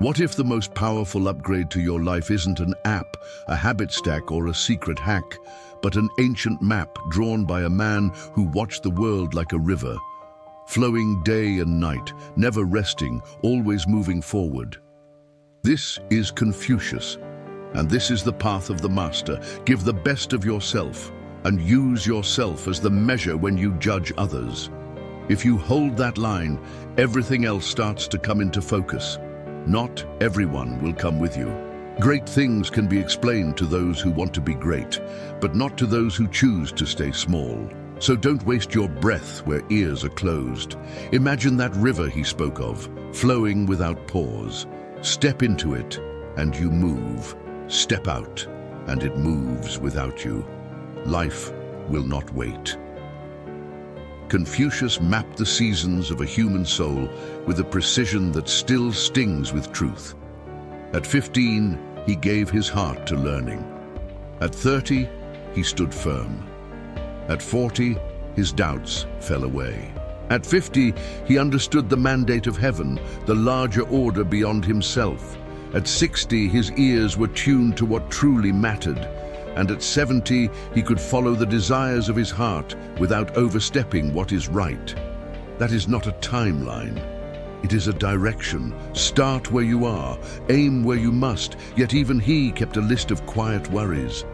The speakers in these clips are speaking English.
What if the most powerful upgrade to your life isn't an app, a habit stack, or a secret hack, but an ancient map drawn by a man who watched the world like a river, flowing day and night, never resting, always moving forward? This is Confucius, and this is the path of the master. Give the best of yourself, and use yourself as the measure when you judge others. If you hold that line, everything else starts to come into focus. Not everyone will come with you. Great things can be explained to those who want to be great, but not to those who choose to stay small. So don't waste your breath where ears are closed. Imagine that river he spoke of, flowing without pause. Step into it, and you move. Step out, and it moves without you. Life will not wait. Confucius mapped the seasons of a human soul with a precision that still stings with truth. At 15, he gave his heart to learning. At 30, he stood firm. At 40, his doubts fell away. At 50, he understood the mandate of heaven, the larger order beyond himself. At 60, his ears were tuned to what truly mattered. And at 70, he could follow the desires of his heart without overstepping what is right. That is not a timeline. It is a direction. Start where you are, aim where you must, yet even he kept a list of quiet worries.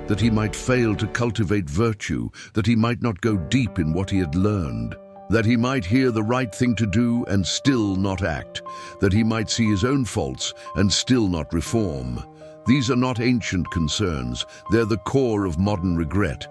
That he might fail to cultivate virtue, that he might not go deep in what he had learned, that he might hear the right thing to do and still not act, that he might see his own faults and still not reform. These are not ancient concerns, they're the core of modern regret.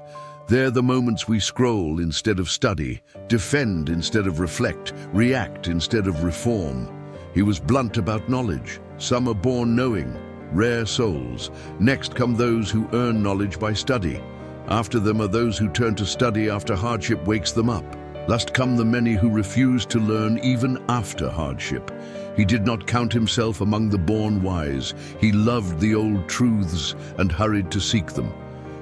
They're the moments we scroll instead of study, defend instead of reflect, react instead of reform. He was blunt about knowledge. Some are born knowing, rare souls. Next come those who earn knowledge by study. After them are those who turn to study after hardship wakes them up. Last come the many who refuse to learn even after hardship. He did not count himself among the born wise. He loved the old truths and hurried to seek them.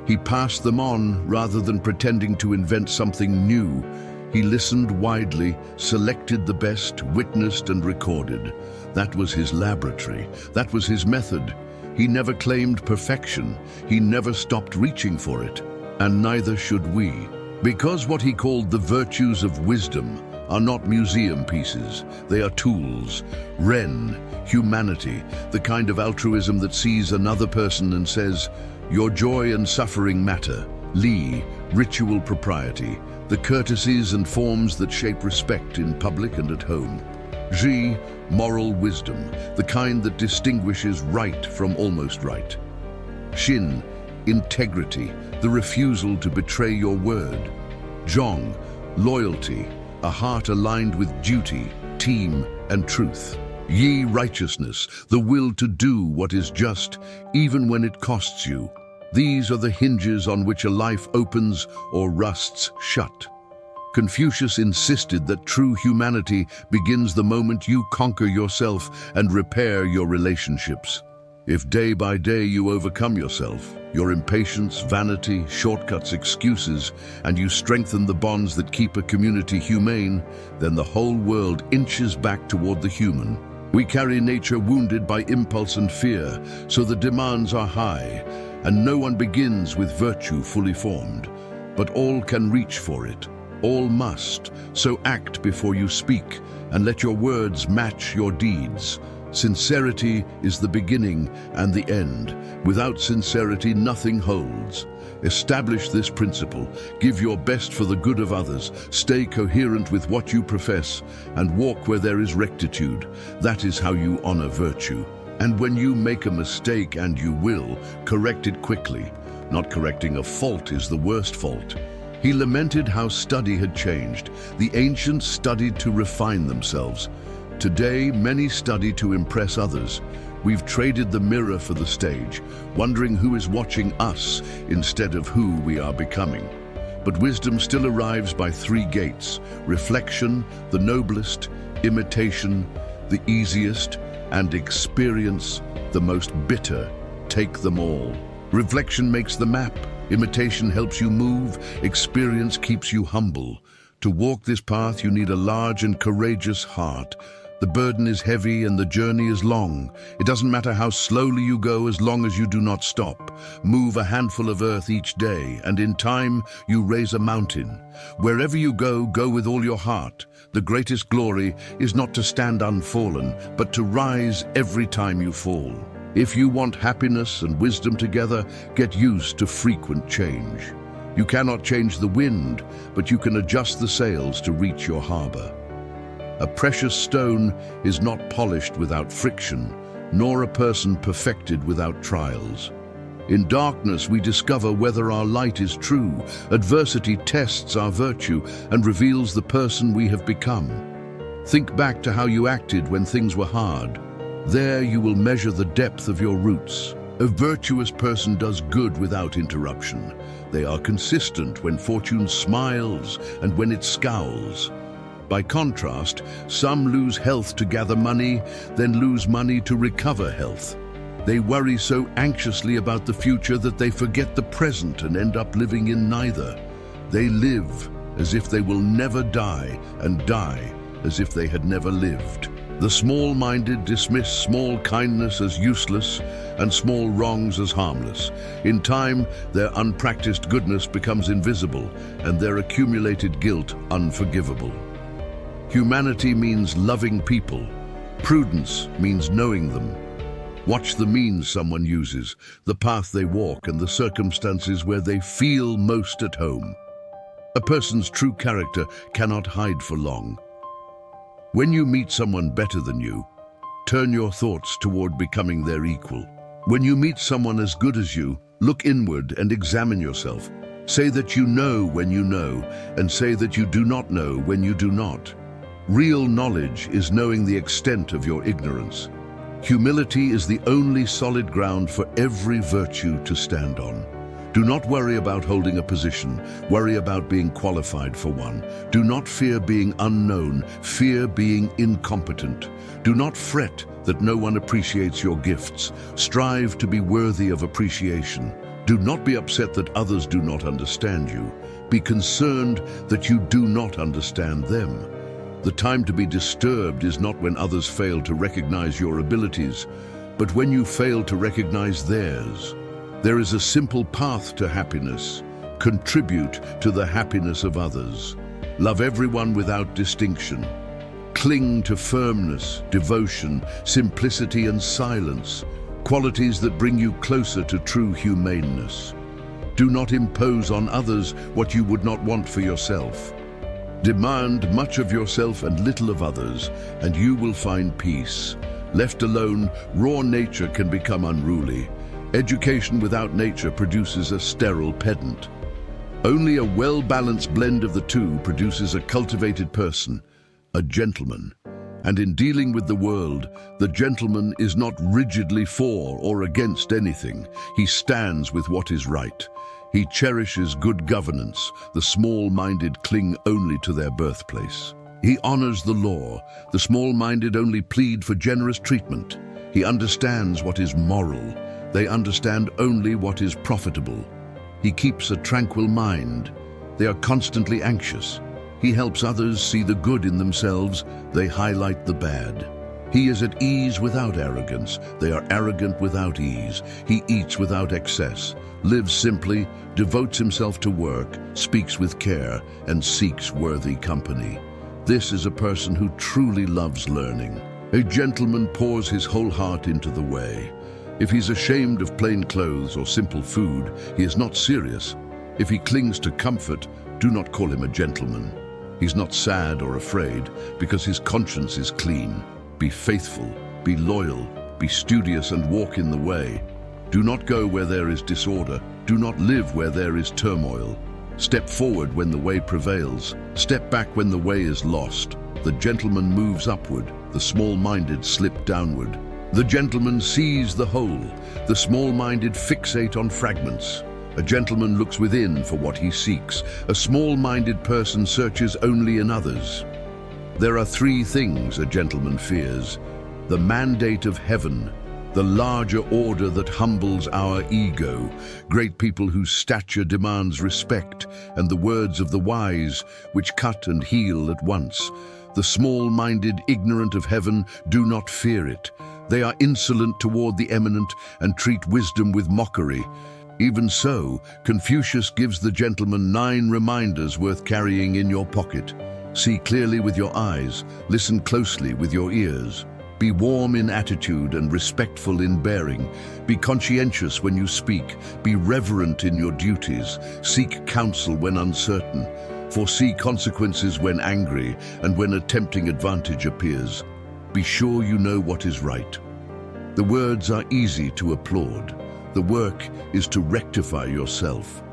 He passed them on rather than pretending to invent something new. He listened widely, selected the best, witnessed and recorded. That was his laboratory. That was his method. He never claimed perfection. He never stopped reaching for it. And neither should we. Because what he called the virtues of wisdom are not museum pieces, they are tools. Ren, humanity, the kind of altruism that sees another person and says, your joy and suffering matter. Li, ritual propriety, the courtesies and forms that shape respect in public and at home. Zhi, moral wisdom, the kind that distinguishes right from almost right. Xin, integrity, the refusal to betray your word. Zhong, loyalty, a heart aligned with duty, team, and truth. Yi, righteousness, the will to do what is just, even when it costs you. These are the hinges on which a life opens or rusts shut. Confucius insisted that true humanity begins the moment you conquer yourself and repair your relationships. If day by day you overcome yourself, your impatience, vanity, shortcuts, excuses, and you strengthen the bonds that keep a community humane, then the whole world inches back toward the human. We carry nature wounded by impulse and fear, so the demands are high, and no one begins with virtue fully formed. But all can reach for it. All must. So act before you speak, and let your words match your deeds. Sincerity is the beginning and the end. Without sincerity, nothing holds. Establish this principle. Give your best for the good of others. Stay coherent with what you profess, and walk where there is rectitude. That is how you honor virtue. And when you make a mistake, and you will, correct it quickly. Not correcting a fault is the worst fault. He lamented how study had changed. The ancients studied to refine themselves. Today, many study to impress others. We've traded the mirror for the stage, wondering who is watching us instead of who we are becoming. But wisdom still arrives by three gates: reflection, the noblest; imitation, the easiest; and experience, the most bitter. Take them all. Reflection makes the map. Imitation helps you move. Experience keeps you humble. To walk this path, you need a large and courageous heart, The burden is heavy and the journey is long. It doesn't matter how slowly you go as long as you do not stop. Move a handful of earth each day, and in time you raise a mountain. Wherever you go, go with all your heart. The greatest glory is not to stand unfallen, but to rise every time you fall. If you want happiness and wisdom together, get used to frequent change. You cannot change the wind, but you can adjust the sails to reach your harbor. A precious stone is not polished without friction, nor a person perfected without trials. In darkness we discover whether our light is true. Adversity tests our virtue and reveals the person we have become. Think back to how you acted when things were hard. There you will measure the depth of your roots. A virtuous person does good without interruption. They are consistent when fortune smiles and when it scowls. By contrast, some lose health to gather money, then lose money to recover health. They worry so anxiously about the future that they forget the present and end up living in neither. They live as if they will never die and die as if they had never lived. The small-minded dismiss small kindness as useless and small wrongs as harmless. In time, their unpracticed goodness becomes invisible and their accumulated guilt unforgivable. Humanity means loving people. Prudence means knowing them. Watch the means someone uses, the path they walk, and the circumstances where they feel most at home. A person's true character cannot hide for long. When you meet someone better than you, turn your thoughts toward becoming their equal. When you meet someone as good as you, look inward and examine yourself. Say that you know when you know, and say that you do not know when you do not. Real knowledge is knowing the extent of your ignorance. Humility is the only solid ground for every virtue to stand on. Do not worry about holding a position, worry about being qualified for one. Do not fear being unknown, fear being incompetent. Do not fret that no one appreciates your gifts. Strive to be worthy of appreciation. Do not be upset that others do not understand you. Be concerned that you do not understand them. The time to be disturbed is not when others fail to recognize your abilities, but when you fail to recognize theirs. There is a simple path to happiness. Contribute to the happiness of others. Love everyone without distinction. Cling to firmness, devotion, simplicity, and silence, qualities that bring you closer to true humaneness. Do not impose on others what you would not want for yourself. Demand much of yourself and little of others, and you will find peace. Left alone, raw nature can become unruly. Education without nature produces a sterile pedant. Only a well-balanced blend of the two produces a cultivated person, a gentleman. And in dealing with the world, the gentleman is not rigidly for or against anything. He stands with what is right. He cherishes good governance. The small-minded cling only to their birthplace. He honors the law. The small-minded only plead for generous treatment. He understands what is moral. They understand only what is profitable. He keeps a tranquil mind. They are constantly anxious. He helps others see the good in themselves. They highlight the bad. He is at ease without arrogance. They are arrogant without ease. He eats without excess, lives simply, devotes himself to work, speaks with care, and seeks worthy company. This is a person who truly loves learning. A gentleman pours his whole heart into the way. If he's ashamed of plain clothes or simple food, he is not serious. If he clings to comfort, do not call him a gentleman. He's not sad or afraid because his conscience is clean. Be faithful, be loyal, be studious, and walk in the way. Do not go where there is disorder. Do not live where there is turmoil. Step forward when the way prevails. Step back when the way is lost. The gentleman moves upward. The small-minded slip downward. The gentleman sees the whole. The small-minded fixate on fragments. A gentleman looks within for what he seeks. A small-minded person searches only in others. There are three things a gentleman fears: the mandate of heaven, the larger order that humbles our ego, great people whose stature demands respect, and the words of the wise, which cut and heal at once. The small-minded, ignorant of heaven do not fear it. They are insolent toward the eminent and treat wisdom with mockery. Even so, Confucius gives the gentleman 9 reminders worth carrying in your pocket. See clearly with your eyes, listen closely with your ears. Be warm in attitude and respectful in bearing. Be conscientious when you speak. Be reverent in your duties. Seek counsel when uncertain. Foresee consequences when angry and when a tempting advantage appears. Be sure you know what is right. The words are easy to applaud. The work is to rectify yourself.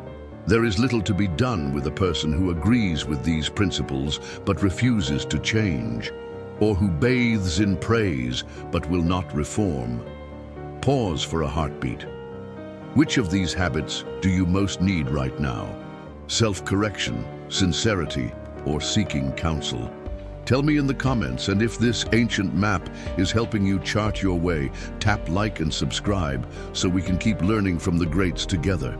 There is little to be done with a person who agrees with these principles but refuses to change, or who bathes in praise but will not reform. Pause for a heartbeat. Which of these habits do you most need right now? Self-correction, sincerity, or seeking counsel? Tell me in the comments, and if this ancient map is helping you chart your way, tap like and subscribe so we can keep learning from the greats together.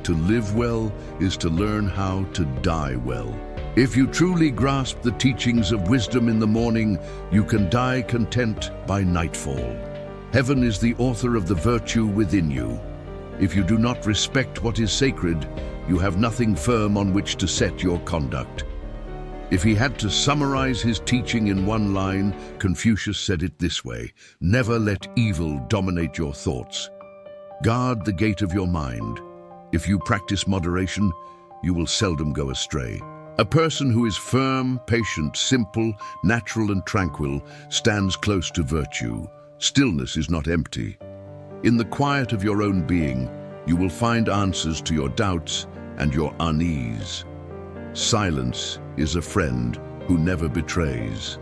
To live well is to learn how to die well. If you truly grasp the teachings of wisdom in the morning, you can die content by nightfall. Heaven is the author of the virtue within you. If you do not respect what is sacred, you have nothing firm on which to set your conduct. If he had to summarize his teaching in one line, Confucius said it this way: never let evil dominate your thoughts. Guard the gate of your mind. If you practice moderation, you will seldom go astray. A person who is firm, patient, simple, natural and tranquil stands close to virtue. Stillness is not empty. In the quiet of your own being, you will find answers to your doubts and your unease. Silence is a friend who never betrays.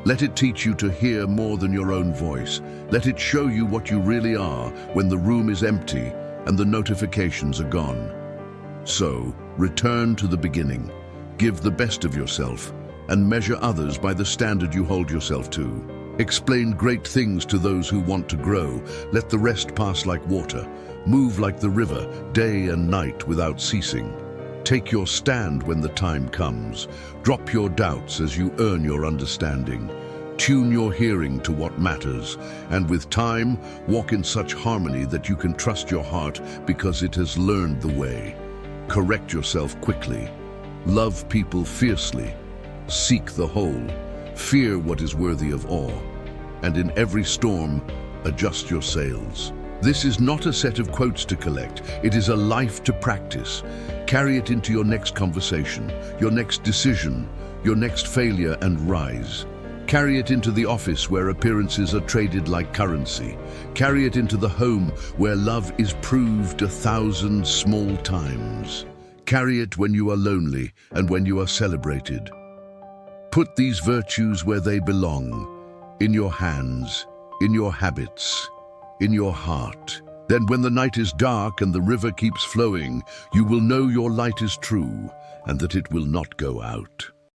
Let it teach you to hear more than your own voice. Let it show you what you really are when the room is empty and the notifications are gone. So, return to the beginning. Give the best of yourself and measure others by the standard you hold yourself to. Explain great things to those who want to grow. Let the rest pass like water. Move like the river, day and night without ceasing. Take your stand when the time comes. Drop your doubts as you earn your understanding. Tune your hearing to what matters, and with time, walk in such harmony that you can trust your heart because it has learned the way. Correct yourself quickly. Love people fiercely. Seek the whole. Fear what is worthy of awe. And in every storm, adjust your sails. This is not a set of quotes to collect. It is a life to practice. Carry it into your next conversation, your next decision, your next failure, and rise. Carry it into the office where appearances are traded like currency. Carry it into the home where love is proved 1,000 small times. Carry it when you are lonely and when you are celebrated. Put these virtues where they belong, in your hands, in your habits, in your heart. Then when the night is dark and the river keeps flowing, you will know your light is true and that it will not go out.